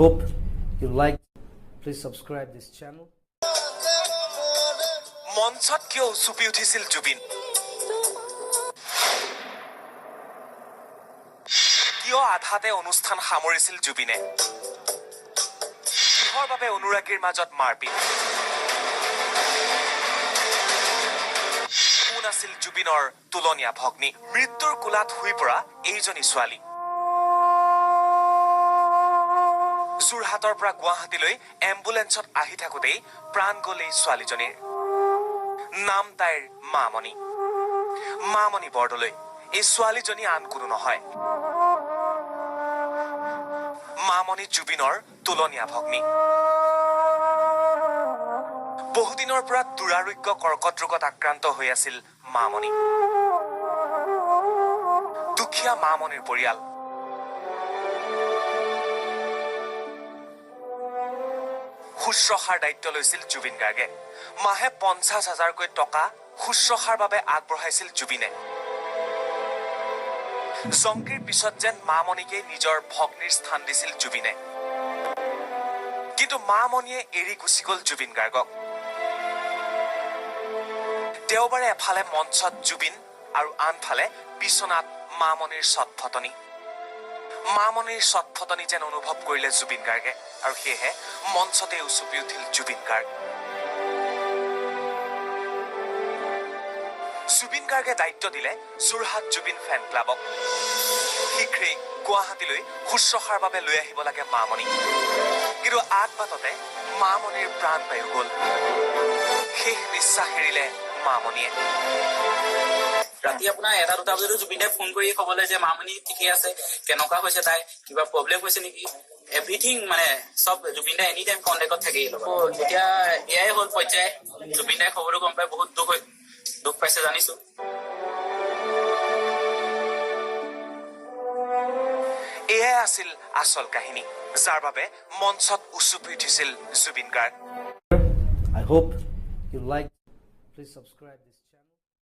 hope you like. Please subscribe this channel. মঞ্চত কিয় উচুপি উঠিছিল জুবিন কিয় আধাতে অনুষ্ঠান সামৰিছিল জুবিনে কিহৰ বাবে অনুৰাগীৰ মাজত মাৰপিট কোন আছিল জুবিনৰ তুলনীয়া ভগ্নী মৃত্যুৰ কোলাত শুই পৰা এইজনী ছোৱালী যোৰহাটৰ পৰা গুৱাহাটীলৈ এম্বুলেন্সত আহি থাকোতেই প্ৰাণ গ'ল এই ছোৱালীজনীৰ নাম তাইৰ মামণি বৰদলৈ এই ছোৱালীজনী আন কোনো নহয় মামণি জুবিনৰ তুলনীয়া ভগ্নী বহুদিনৰ পৰা দুৰাৰোগ্য কৰ্কট ৰোগত আক্ৰান্ত হৈ আছিল মামণি দুখীয়া মামণিৰ পৰিয়াল শুশ্ৰূষাৰ দায়িত্ব লৈছিল জুবিন গাৰ্গে মাহে 50,000কৈ টকা শুশ্ৰূষাৰ বাবে আগবঢ়াইছিল জুবিনে জংকীৰ পিছত যেন মামণিকে নিজৰ ভগ্নীৰ স্থান দিছিল জুবিনে কিন্তু মামণিয়ে এৰি গুচি গ'ল জুবিন গাৰ্গক দেওবাৰে এফালে মঞ্চত জুবিন আৰু আনফালে বিচনাত মামণিৰ চটফটনি যেন অনুভৱ কৰিলে জুবিন গাৰ্গে আৰু সেয়েহে মঞ্চতে উচুপি উঠিল জুবিন গাৰ্গ জুবিন গাৰ্গে দায়িত্ব দিলে যোৰহাট জুবিন ফেন ক্লাবক শীঘ্ৰেই গুৱাহাটীলৈ শুশ্ৰূষাৰ বাবে লৈ আহিব লাগে মামণি কিন্তু আগবাটতে মামণিৰ প্ৰাণ বায়ু গ'ল শেষ নিশ্বাস এৰিলে মামণিয়ে ৰাতি আপোনাৰ 1-2 বজাতো জুবিনে ফোন কৰি ক'বলৈ যে মামণি ঠিকে আছে কেনেকুৱা হৈছে তাই কিবা প্ৰব্লেম হৈছে নেকি এভৰিথিং মানে সব জুবিনে এনি টাইম কণ্টেক্টত থাকেই এতিয়া এয়াই হ'ল পৰ্যায় জুবিনে খবৰটো গম পাই বহুত দুখ পাইছে জানিছো এয়াই আছিল আচল কাহিনী যাৰ বাবে মঞ্চত উচুপি উঠিছিল Zubeen Garg I hope you like. Please subscribe this.